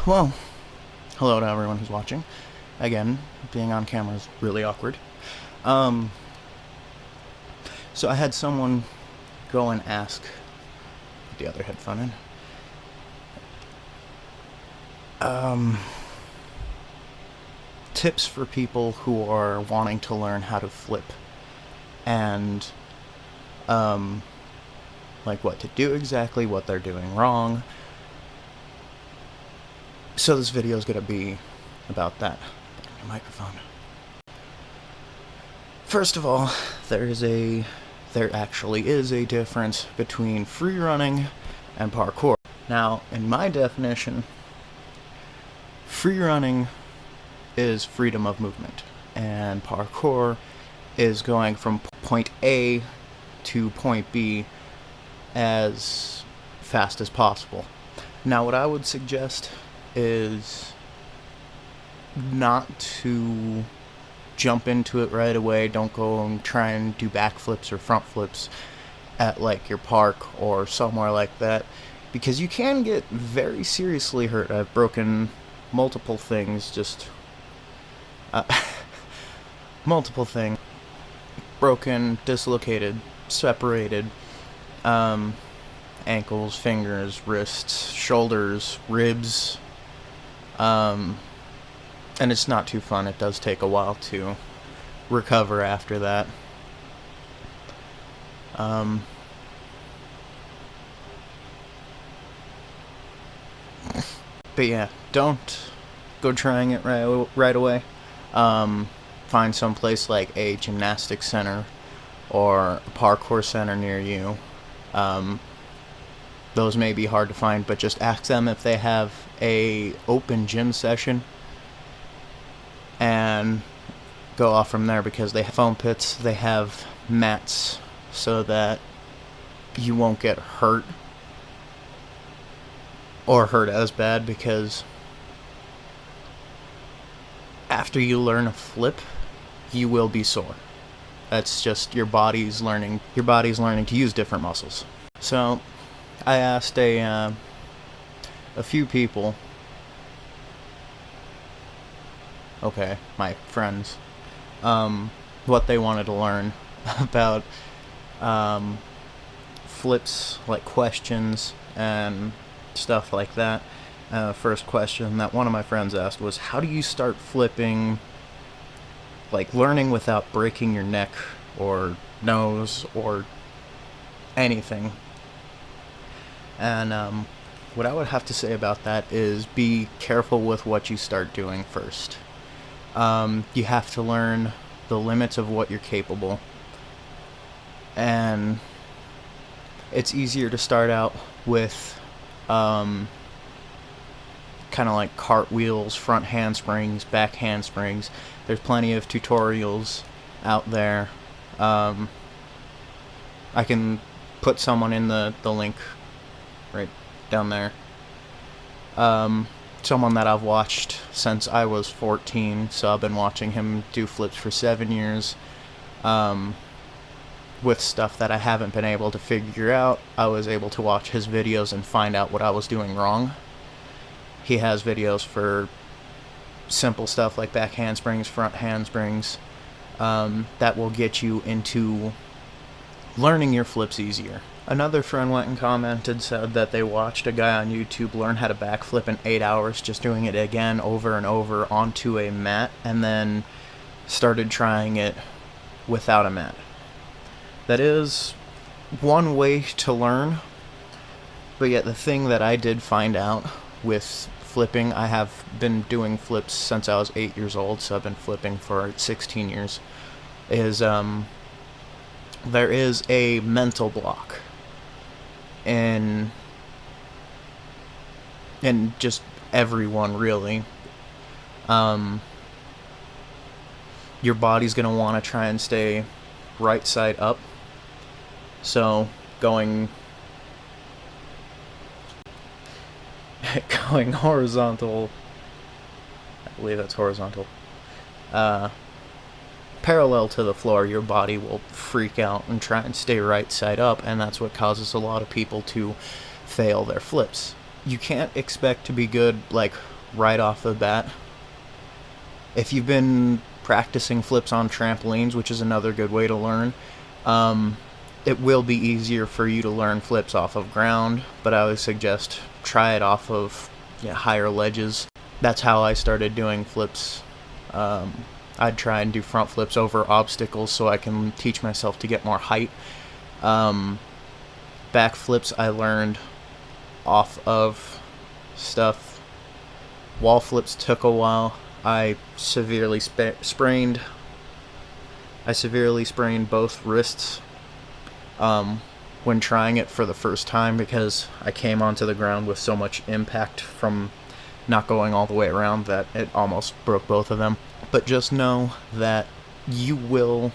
Well, hello to everyone who's watching. Again, being on camera is really awkward. So I had someone go and ask, put the other headphone in, tips for people who are wanting to learn how to flip, and like what to do exactly, what they're doing wrong. So this video is going to be about that. Microphone. First of all, there actually is a difference between free running and parkour. Now, in my definition, free running is freedom of movement, and parkour is going from point A to point B as fast as possible. Now, what I would suggest is not to jump into it right away. Don't go and try and do backflips or front flips at like your park or somewhere like that, because you can get very seriously hurt. I've broken multiple things, multiple things. Broken, dislocated, separated, ankles, fingers, wrists, shoulders, ribs, and it's not too fun. It does take a while to recover after that. But yeah, don't go trying it right away. Find some place like a gymnastics center or a parkour center near you. Those may be hard to find, but just ask them if they have a open gym session and go off from there, because they have foam pits, they have mats so that you won't get hurt or hurt as bad, because after you learn a flip, you will be sore. That's just your body's learning to use different muscles. So I asked a few people, my friends, what they wanted to learn about flips, like questions and stuff like that. First question that one of my friends asked was, how do you start flipping, like learning without breaking your neck or nose or anything? And what I would have to say about that is be careful with what you start doing first. You have to learn the limits of what you're capable, and it's easier to start out with kind of like cartwheels, front handsprings, back handsprings. There's plenty of tutorials out there. I can put someone in the link right down there. Someone that I've watched since I was 14, so I've been watching him do flips for 7 years. With stuff that I haven't been able to figure out, I was able to watch his videos and find out what I was doing wrong. He has videos for simple stuff like back handsprings, front handsprings, that will get you into learning your flips easier. Another friend went and commented, said that they watched a guy on YouTube learn how to backflip in 8 hours, just doing it again over and over onto a mat, and then started trying it without a mat. That is one way to learn, but yet the thing that I did find out with flipping, I have been doing flips since I was 8 years old, so I've been flipping for 16 years, is there is a mental block in just everyone, really. Your body's going to want to try and stay right side up, so going horizontal, I believe that's horizontal, parallel to the floor, your body will freak out and try and stay right side up, and that's what causes a lot of people to fail their flips. You can't expect to be good like right off the bat. If you've been practicing flips on trampolines, which is another good way to learn, it will be easier for you to learn flips off of ground, but I would suggest try it off of higher ledges. That's how I started doing flips. I'd try and do front flips over obstacles so I can teach myself to get more height. Back flips I learned off of stuff. Wall flips took a while. I severely sprained both wrists when trying it for the first time, because I came onto the ground with so much impact from not going all the way around that it almost broke both of them. But just know that you will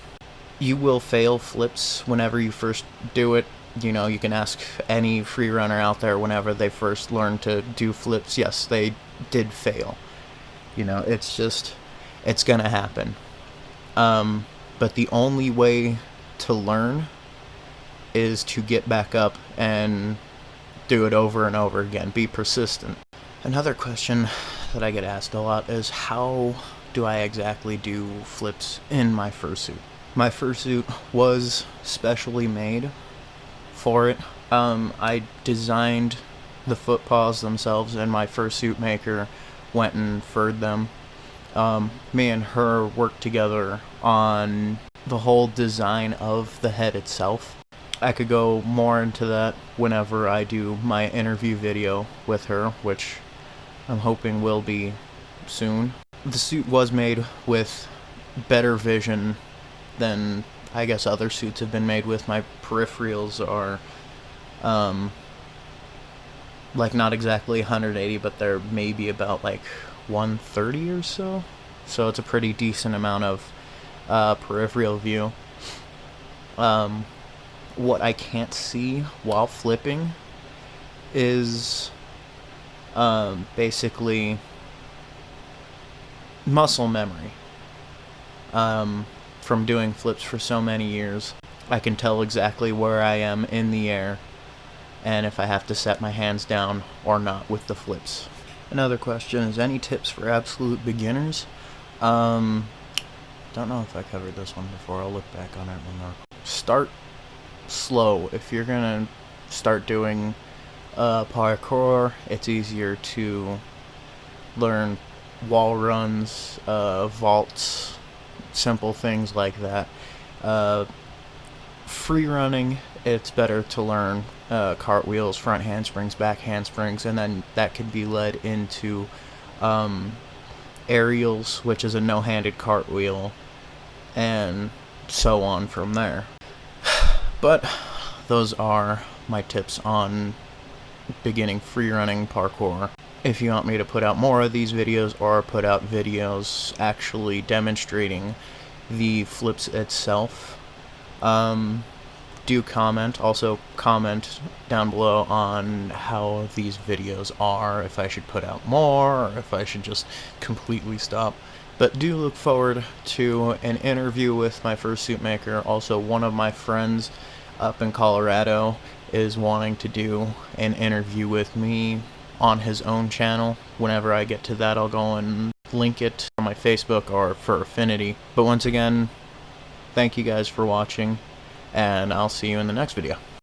fail flips whenever you first do it. You know, you can ask any free runner out there whenever they first learned to do flips. Yes, they did fail. You know, it's gonna happen. But the only way to learn is to get back up and do it over and over again. Be persistent. Another question that I get asked a lot is, how do I exactly do flips in my fursuit? My fursuit was specially made for it. I designed the foot paws themselves, and my fursuit maker went and furred them. Me and her worked together on the whole design of the head itself. I could go more into that whenever I do my interview video with her, which I'm hoping will be soon. The suit was made with better vision than I guess other suits have been made with. My peripherals are like not exactly 180, but they're maybe about like 130 or so. So it's a pretty decent amount of peripheral view. What I can't see while flipping is basically muscle memory. From doing flips for so many years, I can tell exactly where I am in the air and if I have to set my hands down or not with the flips. Another question is, any tips for absolute beginners? Don't know if I covered this one before. I'll look back on it one more. Start slow. If you're gonna start doing parkour, it's easier to learn wall runs, vaults, simple things like that. Free running, it's better to learn cartwheels, front handsprings, back handsprings, and then that could be led into aerials, which is a no-handed cartwheel, and so on from there. But those are my tips on beginning free running parkour. If you want me to put out more of these videos, or put out videos actually demonstrating the flips itself, do comment. Also comment down below on how these videos are, if I should put out more, or if I should just completely stop. But do look forward to an interview with my fursuit maker. Also, one of my friends up in Colorado is wanting to do an interview with me on his own channel. Whenever I get to that, I'll go and link it on my Facebook or for Affinity. But once again, thank you guys for watching, and I'll see you in the next video.